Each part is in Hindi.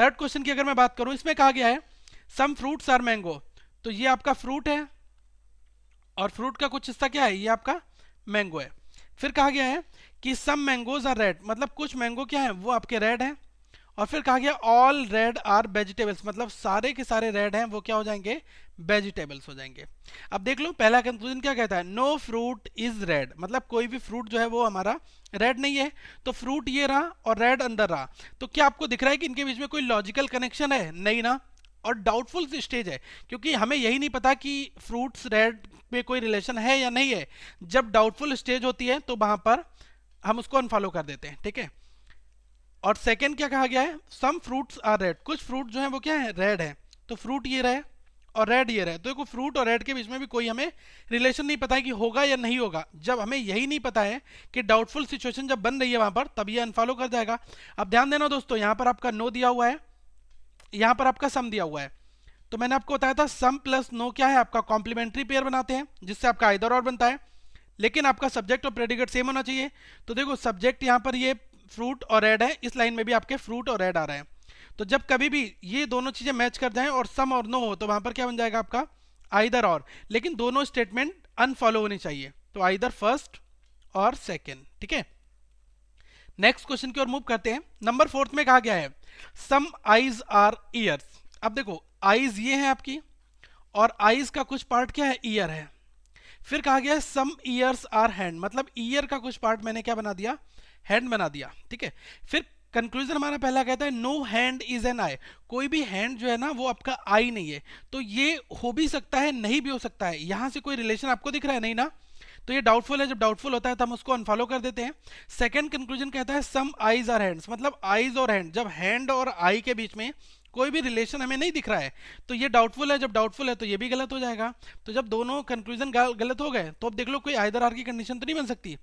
थर्ड क्वेश्चन की अगर मैं बात करूं, इसमें कहा गया है सम फ्रूट्स आर मैंगो, तो ये आपका फ्रूट है और फ्रूट का कुछ हिस्सा क्या है, ये आपका मैंगो है। फिर कहा गया है कि सम मैंगोज आर रेड, मतलब कुछ मैंगो क्या है वो आपके रेड हैं। और फिर कहा गया ऑल रेड आर वेजिटेबल्स, मतलब सारे के सारे रेड हैं वो क्या हो जाएंगे, वेजिटेबल्स हो जाएंगे। अब देख लो पहला कंक्लूजन क्या कहता है, नो फ्रूट इज रेड, मतलब कोई भी फ्रूट जो है वो हमारा रेड नहीं है। तो फ्रूट ये रहा और रेड अंदर रहा, तो क्या आपको दिख रहा है कि इनके बीच में कोई लॉजिकल कनेक्शन है, नहीं ना। और डाउटफुल स्टेज है, क्योंकि हमें यही नहीं पता कि फ्रूट्स रेड में कोई रिलेशन है या नहीं है। जब डाउटफुल स्टेज होती है तो वहां पर हम उसको अनफॉलो कर देते हैं, ठीक है। और सेकंड क्या कहा गया है, सम फ्रूट्स आर रेड, कुछ फ्रूट जो है वो क्या है, रेड है। तो फ्रूट ये रहे और रेड ये रहे, तो देखो फ्रूट और रेड के बीच में भी कोई हमें रिलेशन नहीं पता है कि होगा या नहीं होगा। जब हमें यही नहीं पता है कि डाउटफुल सिचुएशन जब बन रही है वहां पर, तब ये अनफॉलो कर जाएगा। अब ध्यान देना दोस्तों, यहां पर आपका नो दिया हुआ है, यहां पर आपका सम दिया हुआ है। तो मैंने आपको बताया था सम प्लस नो क्या है, आपका कॉम्प्लीमेंट्री पेयर बनाते हैं जिससे आपका आइदर और बनता है, लेकिन आपका सब्जेक्ट और प्रेडिकेट सेम होना चाहिए। तो देखो सब्जेक्ट यहां पर ये फ्रूट और रेड है, इस लाइन में भी आपके फ्रूट और रेड आ रहे हैं। तो जब कभी भी ये दोनों चीजें मैच कर जाएं और सम और नो हो, तो वहां पर क्या बन जाएगा आपका आइदर और, लेकिन दोनों स्टेटमेंट अनफॉलो होनी चाहिए, तो आइदर फर्स्ट और सेकेंड, ठीक है। नेक्स्ट क्वेश्चन की ओर मूव करते हैं। नंबर फोर्थ में कहा गया है सम आईज आर ईयर्स। अब देखो आईज ये है आपकी, और आईज का कुछ पार्ट क्या है, ईयर है। फिर कहा गया है सम ईयर्स आर हैंड, मतलब ईयर का कुछ पार्ट मैंने क्या बना दिया, हैंड बना दिया, ठीक है। फिर कंक्लूजन हमारा पहला कहता है नो हैंड इज एन आई, कोई भी हैंड जो है ना वो आपका आई नहीं है। तो ये हो भी सकता है नहीं भी हो सकता है, यहां से कोई रिलेशन आपको दिख रहा है, नहीं ना। तो ये डाउटफुल है, जब डाउटफुल होता है तो हम उसको अनफॉलो कर देते हैं। सेकंड कंक्लूजन कहता है सम आईज आर हैंड्स, मतलब आईज और हैंड, जब हैंड और आई के बीच में कोई भी रिलेशन हमें नहीं दिख रहा है, तो ये डाउटफुल है। जब डाउटफुल है तो ये भी गलत हो जाएगा। तो जब दोनों कंक्लूजन गलत हो गए, तो अब देख लो कोई आइदर आर की कंडीशन तो नहीं बन सकती।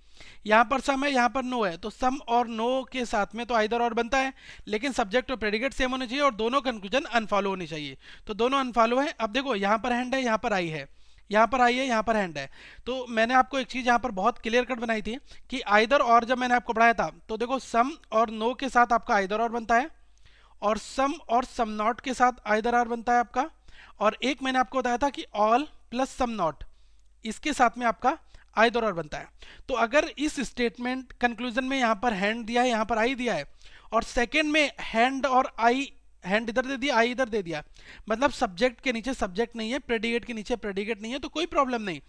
यहाँ पर सम है, यहाँ पर नो है, तो सम और नो के साथ में तो आइदर और बनता है, लेकिन सब्जेक्ट और प्रेडिकेट सेम होने चाहिए और दोनों कंक्लूजन अनफॉलो होनी चाहिए। तो दोनों अनफॉलो है। अब देखो यहाँ पर हैंड है, यहाँ पर आई है, यहाँ पर आई है, यहाँ पर हैंड है। तो मैंने आपको एक चीज यहाँ पर बहुत क्लियर कट बनाई थी कि आइदर और, जब मैंने आपको पढ़ाया था तो देखो सम और नो के साथ आपका आइदर और बनता है, और सम नॉट के साथ आइदर आर बनता है आपका। और एक मैंने आपको बताया था कि ऑल प्लस सम नॉट, इसके साथ में आपका आइदर और बनता है। तो अगर इस स्टेटमेंट कंक्लूजन में यहाँ पर हैंड दिया है, यहाँ पर आई दिया है, और सेकेंड में हैंड और आई, हैंड इधर दे दिया आई इधर दे दिया, मतलब सब्जेक्ट के नीचे सब्जेक्ट नहीं है, प्रेडिकेट के नीचे प्रेडिकेट नहीं है, तो कोई प्रॉब्लम नहीं।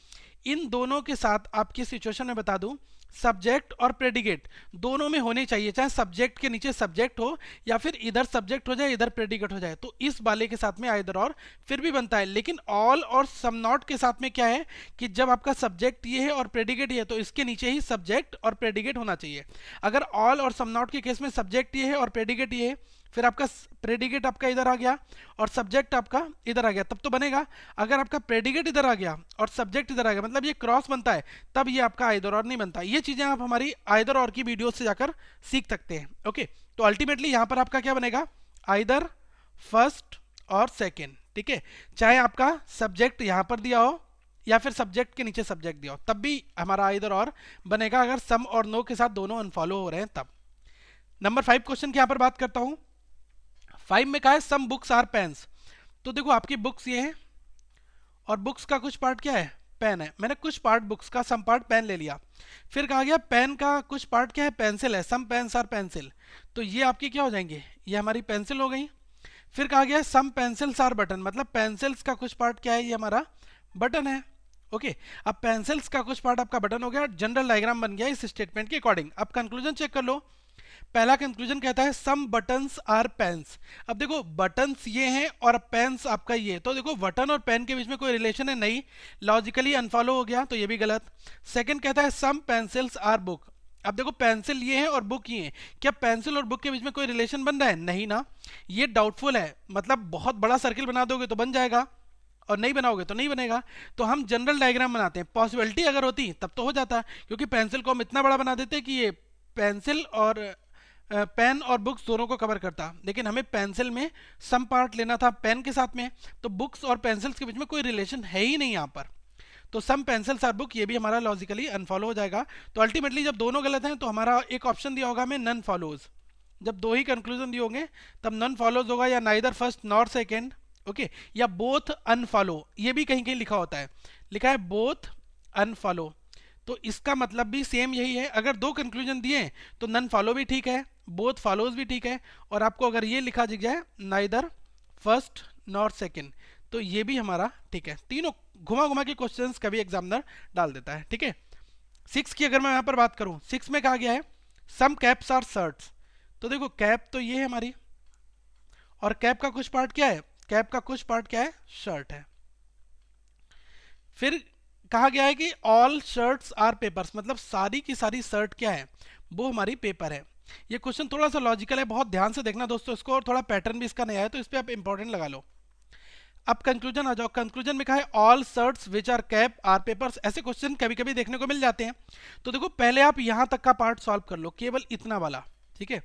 इन दोनों के साथ आपकी सिचुएशन में बता दूं, सब्जेक्ट और प्रेडिकेट दोनों में होने चाहिए, चाहे सब्जेक्ट के नीचे सब्जेक्ट हो या फिर इधर सब्जेक्ट हो जाए इधर प्रेडिकेट हो जाए। तो इस वाले के साथ में आइदर और फिर भी बनता है, लेकिन ऑल और सम नॉट के साथ में क्या है कि जब आपका सब्जेक्ट ये है और प्रेडिकेट ये है, तो इसके नीचे ही सब्जेक्ट और प्रेडिकेट होना चाहिए। अगर ऑल और सम नॉट के केस में सब्जेक्ट ये है और प्रेडिकेट ये है, फिर आपका प्रेडिकेट आपका इधर आ गया और सब्जेक्ट आपका इधर आ गया, तब तो बनेगा। अगर आपका प्रेडिकेट इधर आ गया और सब्जेक्ट इधर आ गया, मतलब ये क्रॉस बनता है, तब ये आपका आइदर और नहीं बनता। ये चीजें आप हमारी आइदर और की वीडियो से जाकर सीख सकते हैं। ओके, तो अल्टीमेटली यहां पर आपका क्या बनेगा, आइदर फर्स्ट और सेकेंड, ठीक है। चाहे आपका सब्जेक्ट यहां पर दिया हो या फिर सब्जेक्ट के नीचे सब्जेक्ट दिया हो, तब भी हमारा आइदर और बनेगा, अगर सम और नो के साथ दोनों अनफॉलो हो रहे हैं तब। नंबर 5 क्वेश्चन की यहां पर बात करता हूं। 5 में कहा है सम बुक्स आर पेन्स। तो देखो आपकी बुक्स ये है और बुक्स का कुछ पार्ट क्या है, पेन है। मैंने कुछ पार्ट बुक्स का, सम पार्ट पेन ले लिया। फिर कहा गया पेन का कुछ पार्ट क्या है, पेंसिल है, सम पेन्स आर पेंसिल। तो ये आपकी क्या हो जाएंगे, ये हमारी पेंसिल हो गई। फिर कहा गया सम पेंसिल्स आर बटन, मतलब पेंसिल्स का कुछ पार्ट क्या है, ये हमारा बटन है। ओके, अब पेंसिल्स का कुछ पार्ट आपका बटन हो गया, जनरल डायग्राम बन गया इस स्टेटमेंट के अकॉर्डिंग। अब कंक्लूजन चेक कर लो। पहला कंक्लूजन कहता है सम बटन्स आर पेन्स। अब देखो बटन्स ये हैं और पेन्स आपका ये, तो देखो बटन और पेन के बीच में कोई रिलेशन है नहीं, लॉजिकली अनफॉलो हो गया, तो ये भी गलत। सेकंड कहता है सम पेंसिल्स आर बुक। अब देखो पेंसिल ये है और बुक ये है, क्या पेंसिल और बुक के बीच में कोई रिलेशन बन रहा है, नहीं ना। ये डाउटफुल है, मतलब बहुत बड़ा सर्किल बना दोगे तो बन जाएगा और नहीं बनाओगे तो नहीं बनेगा। तो हम जनरल डायग्राम बनाते हैं, पॉसिबिलिटी अगर होती तब तो हो जाता, क्योंकि पेंसिल को हम इतना बड़ा बना देते कि ये पेंसिल और पेन और बुक्स दोनों को कवर करता, लेकिन हमें पेंसिल में सम पार्ट लेना था पेन के साथ में, तो बुक्स और पेंसिल्स के बीच में कोई रिलेशन है ही नहीं यहाँ पर। तो सम पेंसिल्स आर बुक, ये भी हमारा लॉजिकली अनफॉलो हो जाएगा। तो अल्टीमेटली जब दोनों गलत हैं तो हमारा एक ऑप्शन दिया होगा हमें नन फॉलोज, जब दो ही कंक्लूजन दिए होंगे तब नन फॉलोज होगा, या neither first nor second, okay, या बोथ अनफॉलो, ये भी कहीं कहीं लिखा होता है, लिखा है बोथ अनफॉलो। तो इसका मतलब भी सेम यही है, अगर दो कंक्लूजन दिए तो नन फॉलो भी ठीक है, बोथ फॉलोज भी ठीक है, और आपको अगर ये लिखा दिख जाए नाइदर फर्स्ट नॉर सेकेंड, तो ये भी हमारा ठीक है। तीनों घुमा घुमा के क्वेश्चंस कभी एग्जामिनर डाल देता है, ठीक है। 6 की अगर मैं यहाँ पर बात करूँ, 6 में कहा गया है सम कैप्स आर शर्ट्स। तो देखो कैप तो ये है हमारी, और कैप का कुछ पार्ट क्या है, कैप का कुछ पार्ट क्या है, शर्ट है। फिर कहा गया है कि ऑल शर्ट्स आर पेपर्स, मतलब सारी की सारी शर्ट क्या है, वो हमारी पेपर है। ये क्वेश्चन थोड़ा सा लॉजिकल है, बहुत ध्यान से देखना दोस्तों इसको, और थोड़ा पैटर्न भी इसका नया है, तो इस पर आप इंपॉर्टेंट लगा लो। अब कंक्लूजन आ जाओ, कंक्लूजन में कहा है all shirts which are cap are papers. ऐसे क्वेश्चन कभी कभी देखने को मिल जाते हैं। तो देखो पहले आप यहां तक का पार्ट सॉल्व कर लो, केवल इतना वाला, ठीक है।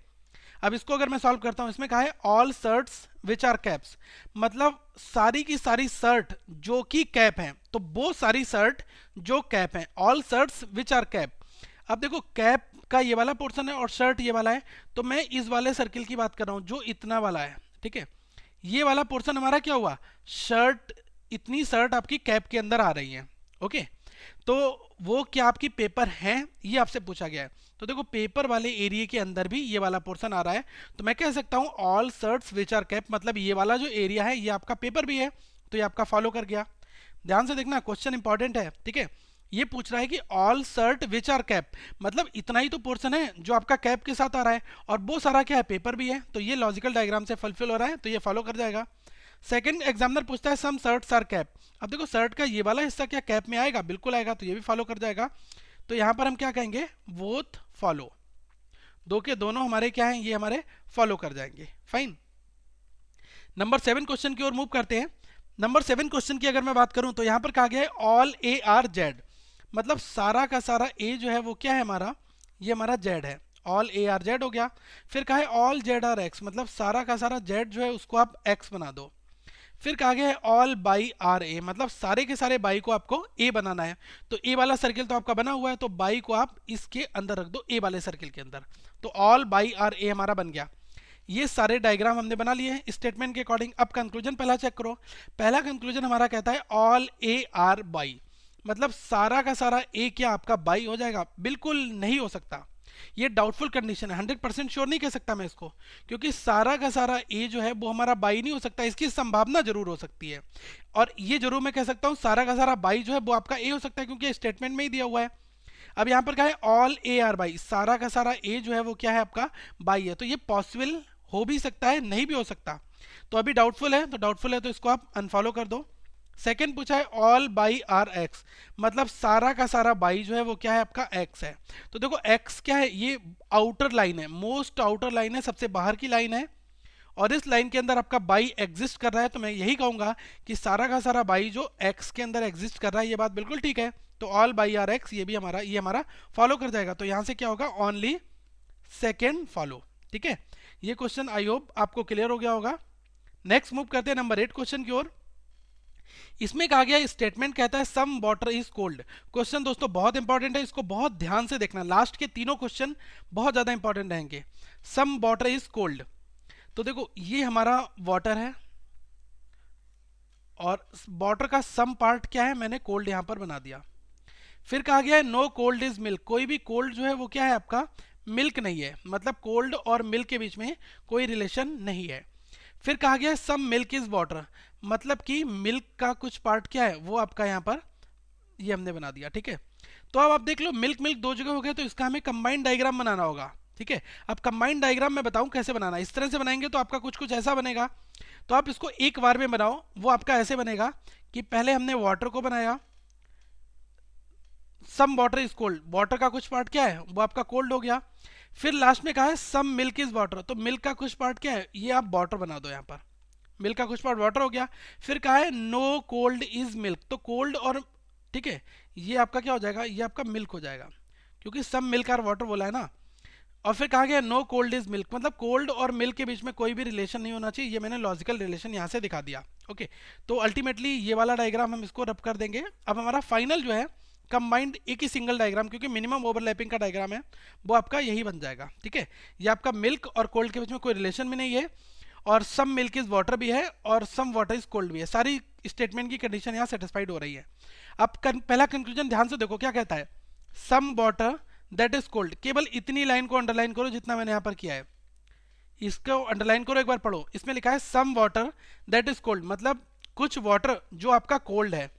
अब इसको अगर मैं सॉल्व करता हूं, इसमें कहा है all shirts which are caps, मतलब सारी की सारी शर्ट जो कि कैप हैं, तो वो सारी शर्ट जो कैप हैं, all shirts which are cap. अब देखो कैप का ये वाला पोर्शन है और शर्ट ये वाला है, तो मैं इस वाले सर्किल की बात कर रहा हूं जो इतना वाला है, ठीक है। ये वाला पोर्शन हमारा क्या हुआ, शर्ट, इतनी शर्ट आपकी कैप के अंदर आ रही है, ओके। तो वो क्या आपकी पेपर है, ये आपसे पूछा गया है। तो देखो पेपर वाले एरिया के अंदर भी ये वाला पोर्शन आ रहा है, तो मैं कह सकता हूं all shirts which are cap, मतलब ये वाला जो एरिया है ये आपका पेपर भी है, तो ये आपका फॉलो कर गया। ध्यान से देखना क्वेश्चन इंपॉर्टेंट है, ठीक है। ये पूछ रहा है कि all shirt which are cap, मतलब इतना ही तो पोर्शन है जो आपका कैप के साथ आ रहा है, और वो सारा क्या है, पेपर भी है, तो ये लॉजिकल डायग्राम से फुलफिल हो रहा है, तो ये फॉलो कर जाएगा। सेकंड एग्जामिनर पूछता है सम शर्ट्स आर कैप। अब देखो शर्ट का ये वाला हिस्सा क्या कैप में आएगा, बिल्कुल आएगा, तो ये भी फॉलो कर जाएगा। तो यहां पर हम क्या कहेंगे, बोथ फॉलो, दो के दोनों हमारे क्या हैं, ये हमारे फॉलो कर जाएंगे, फाइन। नंबर 7 क्वेश्चन की ओर मूव करते हैं। नंबर 7 क्वेश्चन की अगर मैं बात करूं, तो यहां पर कहा गया है ऑल ए आर जेड, मतलब सारा का सारा ए जो है वो क्या है हमारा, ये हमारा जेड है, ऑल ए आर जेड हो गया। फिर कहा है ऑल जेड आर एक्स, मतलब सारा का सारा जेड जो है उसको आप एक्स बना दो। फिर कहा गया है ऑल बाई आर ए, मतलब सारे के सारे बाई को आपको ए बनाना है। तो ए वाला सर्किल तो आपका बना हुआ है, तो बाई को आप इसके अंदर रख दो, ए वाले सर्किल के अंदर। तो ऑल बाई आर ए हमारा बन गया। ये सारे डायग्राम हमने बना लिए हैं स्टेटमेंट के अकॉर्डिंग। अब कंक्लूजन पहला चेक करो। पहला कंक्लूजन हमारा कहता है ऑल ए आर बाई, मतलब सारा का सारा ए क्या आपका बाई हो जाएगा, बिल्कुल नहीं हो सकता, ये डाउटफुल कंडीशन है, 100% श्योर नहीं कह सकता मैं इसको, क्योंकि सारा का सारा ए जो है वो हमारा बाई नहीं हो सकता, इसकी संभावना जरूर हो सकती है। और ये जरूर मैं कह सकता हूं सारा का सारा बाई जो है वो आपका ए हो सकता है, क्योंकि स्टेटमेंट में ही दिया हुआ है। अब यहां पर क्या है ऑल ए आर बाई, सारा का सारा ए जो है वो क्या है आपका बाई है, तो ये पॉसिबल हो भी सकता है, नहीं भी हो सकता। तो अभी डाउटफुल है, तो डाउटफुल है तो इसको आप अनफॉलो कर दो। सेकंड पूछा है ऑल बाई आर एक्स, मतलब सारा का सारा बाई जो है वो क्या है आपका एक्स है। तो देखो एक्स क्या है, ये आउटर लाइन है, मोस्ट आउटर लाइन है, सबसे बाहर की लाइन है, और इस लाइन के अंदर आपका बाई एग्जिस्ट कर रहा है। तो मैं यही कहूंगा कि सारा का सारा बाई जो एक्स के अंदर एग्जिस्ट कर रहा है, ये बात बिल्कुल ठीक है। तो ऑल बाई आर एक्स ये भी हमारा, ये हमारा फॉलो कर जाएगा। तो यहां से क्या होगा, ओनली सेकेंड फॉलो, ठीक है। ये क्वेश्चन आई होप आपको क्लियर हो गया होगा। नेक्स्ट मूव करते हैं नंबर 8 क्वेश्चन की ओर। इसमें कहा गया स्टेटमेंट कहता है some water is cold. Question दोस्तों बहुत इंपॉर्टेंट है, इसको बहुत ध्यान से देखना, लास्ट के तीनों क्वेश्चन बहुत ज्यादा इंपॉर्टेंट रहेंगे। सम वाटर इज कोल्ड, तो देखो ये हमारा वाटर है, और वाटर का सम पार्ट क्या है, मैंने कोल्ड यहां पर बना दिया। फिर कहा गया है नो कोल्ड इज मिल्क, कोई भी कोल्ड जो है वो क्या है आपका मिल्क नहीं है, मतलब कोल्ड और मिल्क के बीच में कोई रिलेशन नहीं है। फिर कहा गया है सम मिल्क इज वाटर, मतलब कि मिल्क का कुछ पार्ट क्या है वो आपका यहाँ पर ये हमने बना दिया, ठीक है। तो अब आप देख लो मिल्क मिल्क दो जगह हो गया, तो इसका हमें कंबाइंड डायग्राम बनाना होगा, ठीक है। अब कंबाइंड डायग्राम मैं बताऊं कैसे बनाना, इस तरह से बनाएंगे तो आपका कुछ कुछ ऐसा बनेगा। तो आप इसको एक बार में बनाओ, वो आपका ऐसे बनेगा कि पहले हमने वाटर को बनाया, some water is cold, water का कुछ पार्ट क्या है वो आपका कोल्ड हो गया। फिर लास्ट में कहा है सम मिल्क इज वाटर, तो मिल्क का कुछ पार्ट क्या है, ये आप वाटर बना दो, यहाँ पर मिल्क का कुछ पार्ट वाटर हो गया। फिर कहा है नो कोल्ड इज मिल्क, तो कोल्ड और ठीक है ये आपका क्या हो जाएगा, ये आपका मिल्क हो जाएगा, क्योंकि सम मिल्क और वाटर बोला है ना। और फिर कहा गया नो कोल्ड इज मिल्क, मतलब कोल्ड और मिल्क के बीच में कोई भी रिलेशन नहीं होना चाहिए, ये मैंने लॉजिकल रिलेशन यहाँ से दिखा दिया, ओके। तो अल्टीमेटली ये वाला डायग्राम हम इसको रब कर देंगे। अब हमारा फाइनल जो है कंबाइंड एक ही सिंगल डायग्राम, क्योंकि मिनिमम ओवरलैपिंग का डायग्राम है, वो आपका यही बन जाएगा। ठीक है, ये आपका मिल्क और कोल्ड के बीच में कोई रिलेशन भी नहीं है, और सम मिल्क इज वाटर भी है, और सम वाटर इज कोल्ड भी है। सारी स्टेटमेंट की कंडीशन यहाँ सेटिस्फाइड हो रही है। अब पहला कंक्लूजन ध्यान से देखो क्या कहता है, some water that is cold. केवल इतनी लाइन को अंडरलाइन करो जितना मैंने यहाँ पर किया है, इसको अंडरलाइन करो, एक बार पढ़ो। इसमें लिखा है some water that is cold, मतलब कुछ वाटर जो आपका कोल्ड है।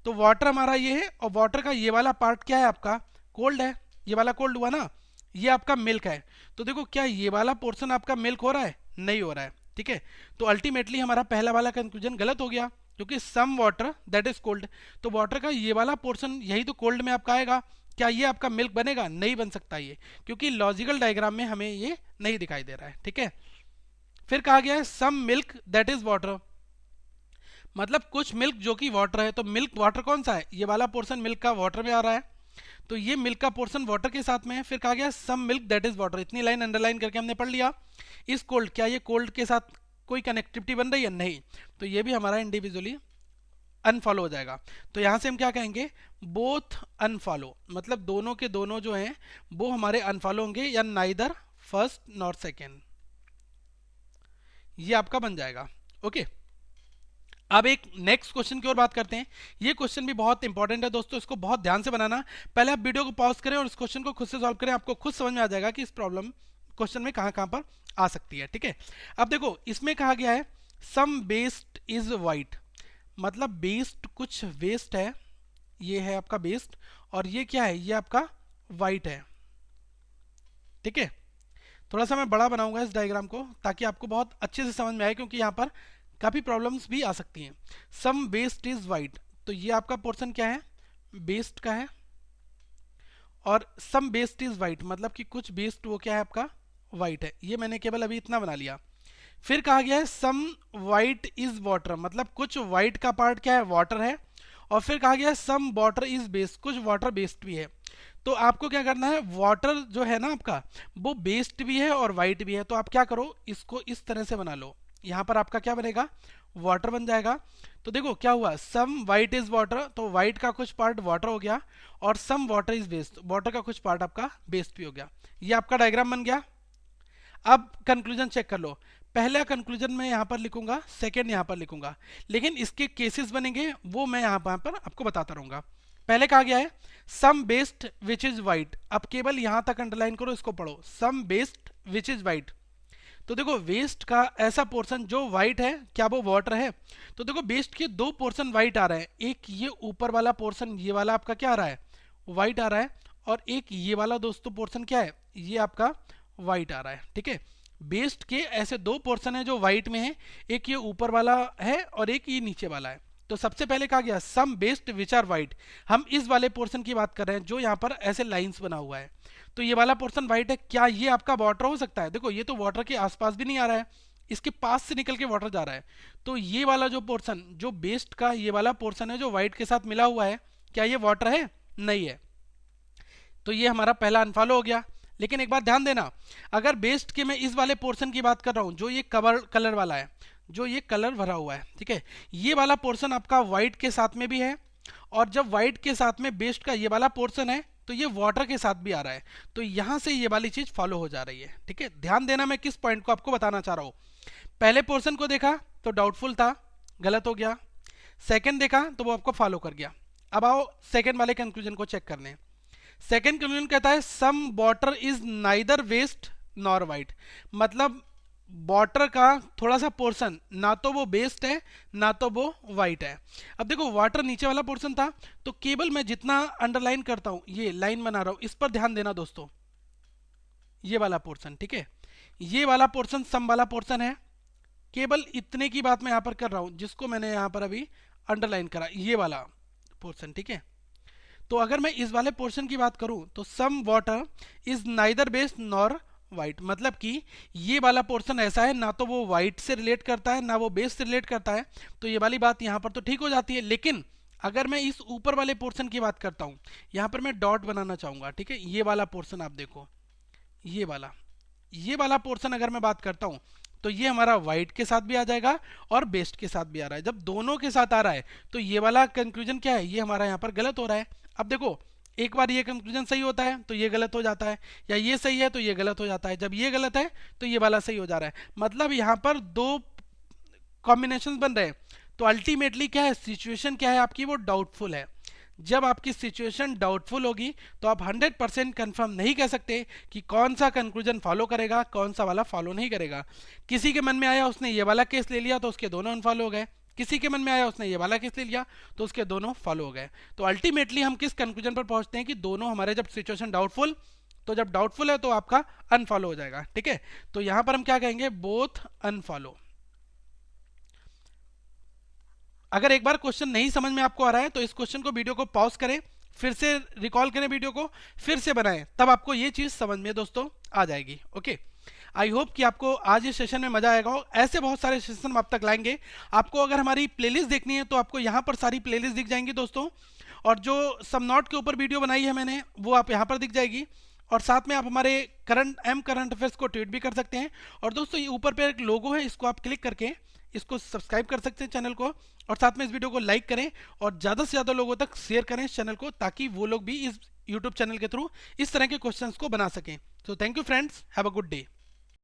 तो वाटर हमारा ये है, और वाटर का ये वाला पार्ट क्या है आपका, कोल्ड है। ये वाला कोल्ड हुआ ना, ये आपका मिल्क है। तो देखो क्या ये वाला पोर्शन आपका मिल्क हो रहा है, नहीं हो रहा है। ठीक है, तो अल्टीमेटली हमारा पहला वाला कंक्लूजन गलत हो गया, क्योंकि some water that is cold, तो वाटर का ये वाला पोर्शन यही तो कोल्ड में आपका आएगा। क्या ये आपका मिल्क बनेगा, नहीं बन सकता ये, क्योंकि लॉजिकल डायग्राम में हमें ये नहीं दिखाई दे रहा है। ठीक है, फिर कहा गया है some milk that is water, मतलब कुछ मिल्क जो कि वाटर है। तो मिल्क वाटर कौन सा है, ये वाला पोर्शन मिल्क का वाटर में आ रहा है, तो ये मिल्क का पोर्शन वाटर के साथ में है। फिर कहा गया some milk that is water, इतनी लाइन अंडरलाइन करके हमने पढ़ लिया। इस कोल्ड, क्या ये कोल्ड के साथ कोई कनेक्टिविटी बन रही है, नहीं, तो ये भी हमारा इंडिविजुअली अनफॉलो हो जाएगा। तो यहां से हम क्या कहेंगे, बोथ अनफॉलो, मतलब दोनों के दोनों जो हैं वो हमारे अनफॉलो होंगे, या नाइदर फर्स्ट नॉर सेकेंड, ये आपका बन जाएगा। ओके, अब एक नेक्स्ट क्वेश्चन की ओर बात करते हैं। ये क्वेश्चन भी बहुत इंपॉर्टेंट है दोस्तों, इसको बहुत ध्यान से बनाना। पहले आप वीडियो को पॉज करें और इस क्वेश्चन को खुद से सॉल्व करें, आपको खुद समझ में आ जाएगा कि इस प्रॉब्लम क्वेश्चन में कहां कहां पर आ सकती है। ठीक है, अब देखो इसमें कहा गया है सम बेस्ड इज वाइट, मतलब बेस्ड कुछ वेस्ट है, ये है आपका बेस्ड, और ये क्या है, ये आपका वाइट है। ठीक है, थोड़ा सा मैं बड़ा बनाऊंगा इस डायग्राम को ताकि आपको बहुत अच्छे से समझ में आए, क्योंकि यहाँ पर काफ़ी प्रॉब्लम्स भी आ सकती हैं। सम बेस्ड इज वाइट, तो ये आपका पोर्शन क्या है, बेस्ड का है, और सम बेस्ड इज वाइट, मतलब कि कुछ बेस्ड वो क्या है आपका वाइट है। ये मैंने केवल अभी इतना बना लिया। फिर कहा गया है सम वाइट इज वाटर, मतलब कुछ वाइट का पार्ट क्या है, वाटर है। और फिर कहा गया है सम वाटर इज बेस्ड, कुछ वाटर बेस्ड भी है। तो आपको क्या करना है, वाटर जो है ना आपका वो बेस्ड भी है और वाइट भी है। तो आप क्या करो, इसको इस तरह से बना लो, यहां पर आपका क्या बनेगा, वाटर बन जाएगा। तो देखो क्या हुआ, सम वाइट इज वाटर, तो वाइट का कुछ पार्ट वाटर हो गया, और some water is based, water का कुछ पार्ट आपका बेस्ड भी हो गया। ये आपका डायग्राम बन गया। अब कंक्लूजन चेक कर लो, पहला कंक्लूजन मैं यहां पर लिखूंगा, सेकंड यहां पर लिखूंगा, लेकिन इसके केसेस बनेंगे वो मैं यहां पर आपको बताता रहूंगा। पहले कहा गया है सम बेस्ड विच इज वाइट, अब केवल यहां तक अंडरलाइन करो, इसको पढ़ो, सम बेस्ड विच इज वाइट। तो देखो वेस्ट का ऐसा पोर्शन जो वाइट है, क्या वो वाटर है, तो देखो वेस्ट के दो पोर्शन वाइट आ रहे हैं, एक ये ऊपर वाला पोर्शन, ये वाला आपका क्या आ रहा है, वाइट आ रहा है, और एक ये वाला दोस्तों पोर्शन क्या है, ये आपका वाइट आ रहा है। ठीक है, बेस्ट के ऐसे दो पोर्शन है जो वाइट में है, एक ये ऊपर वाला है और एक ये नीचे वाला है। तो सबसे पहले कहा गया सम बेस्ड विच आर वाइट, हम इस वाले पोर्शन की बात कर रहे हैं जो यहाँ पर ऐसे लाइंस बना हुआ है। तो ये वाला पोर्शन वाइट है, क्या ये आपका वाटर हो सकता है, देखो ये तो वाटर के आसपास भी नहीं आ रहा है, इसके पास से निकल के वाटर जा रहा है। तो ये वाला जो पोर्शन जो बेस्ड का ये वाला पोर्शन है जो वाइट के साथ मिला हुआ है, क्या ये वाटर है, नहीं है। तो ये हमारा पहला अनफॉलो हो गया। लेकिन एक बात ध्यान देना, अगर बेस्ड के मैं इस वाले पोर्शन की बात कर रहा हूं जो ये कलर वाला है, जो ये कलर भरा हुआ है, ठीक है, ये वाला पोर्शन आपका व्हाइट के साथ में भी है, और जब व्हाइट के साथ में बेस्ड का ये वाला पोर्शन है तो ये वाटर के साथ भी आ रहा है। तो यहां से ये वाली चीज फॉलो हो जा रही है। ठीक है, ध्यान देना मैं किस पॉइंट को आपको बताना चाह रहा हूं। पहले पोर्शन को देखा तो डाउटफुल था, गलत हो गया। सेकंड देखा तो वो आपको फॉलो कर गया। अब आओ सेकंड वाले कंक्लूजन को चेक करने। सेकंड कंक्लूजन कहता है some water is neither west nor white, मतलब वाटर का थोड़ा सा पोर्शन ना तो वो बेस्ड है ना तो वो वाइट है। अब देखो वाटर नीचे वाला पोर्शन था, तो केवल मैं जितना अंडरलाइन करता हूं, ये लाइन बना रहा हूं, इस पर ध्यान देना दोस्तों, ये वाला पोर्शन, ठीक है, ये वाला पोर्शन सम वाला पोर्शन है। केवल इतने की बात मैं यहां पर कर रहा हूं जिसको मैंने यहां पर अभी अंडरलाइन करा, ये वाला पोर्शन, ठीक है। तो अगर मैं इस वाले पोर्शन की बात करूं तो some water is neither based nor white, मतलब कि ये वाला पोर्शन ऐसा है ना तो वो वाइट से रिलेट करता है ना वो बेस से रिलेट करता है। तो ये वाली बात यहाँ पर तो ठीक हो जाती है। लेकिन अगर मैं इस ऊपर वाले पोर्शन की बात करता हूँ, यहाँ पर मैं डॉट बनाना चाहूंगा, ठीक है, ये वाला पोर्शन आप देखो, ये वाला पोर्शन अगर मैं बात करता हूँ तो ये हमारा व्हाइट के साथ भी आ जाएगा और बेस्ट के साथ भी आ रहा है। जब दोनों के साथ आ रहा है तो ये वाला कंक्लूजन क्या है, ये हमारा यहाँ पर गलत हो रहा है। अब देखो, एक बार ये कंक्लूजन सही होता है तो ये गलत हो जाता है, या ये सही है तो ये गलत हो जाता है, जब ये गलत है तो ये वाला सही हो जा रहा है, मतलब यहाँ पर दो कॉम्बिनेशन बन रहे हैं। तो अल्टीमेटली क्या है, सिचुएशन क्या है आपकी, वो डाउटफुल है। जब आपकी सिचुएशन डाउटफुल होगी तो आप 100% कंफर्म नहीं कह सकते कि कौन सा कंक्लूजन फॉलो करेगा, कौन सा वाला फॉलो नहीं करेगा। किसी के मन में आया उसने ये वाला केस ले लिया तो उसके दोनों अनफॉलो हो गए, किसी के मन में आया उसने ये वाला केस ले लिया तो उसके दोनों फॉलो हो गए। तो अल्टीमेटली हम किस कंक्लूजन पर पहुंचते हैं कि दोनों हमारे, जब सिचुएशन डाउटफुल, तो जब डाउटफुल है तो आपका अनफॉलो हो जाएगा, ठीक है। तो यहां पर हम क्या कहेंगे, बोथ अनफॉलो। अगर एक बार क्वेश्चन नहीं समझ में आपको आ रहा है तो इस क्वेश्चन को, वीडियो को पॉज करें, फिर से रिकॉल करें वीडियो को, फिर से बनाएं, तब आपको ये चीज समझ में दोस्तों आ जाएगी। ओके, आई होप कि आपको आज इस सेशन में मजा आएगा। ऐसे बहुत सारे सेशन हम आप तक लाएंगे। आपको अगर हमारी प्लेलिस्ट देखनी है तो आपको यहाँ पर सारी प्लेलिस्ट दिख जाएंगी दोस्तों, और जो सम नॉट के ऊपर वीडियो बनाई है मैंने वो आप यहाँ पर दिख जाएगी, और साथ में आप हमारे करंट अफेयर्स को ट्वीट भी कर सकते हैं। और दोस्तों ये ऊपर पे एक लोगो है, इसको आप क्लिक करके इसको सब्सक्राइब कर सकते हैं चैनल को, और साथ में इस वीडियो को लाइक करें और ज़्यादा से ज़्यादा लोगों तक शेयर करें इस चैनल को, ताकि वो लोग भी इस यूट्यूब चैनल के थ्रू इस तरह के क्वेश्चंस को बना सकें। तो thank you friends, have a good day.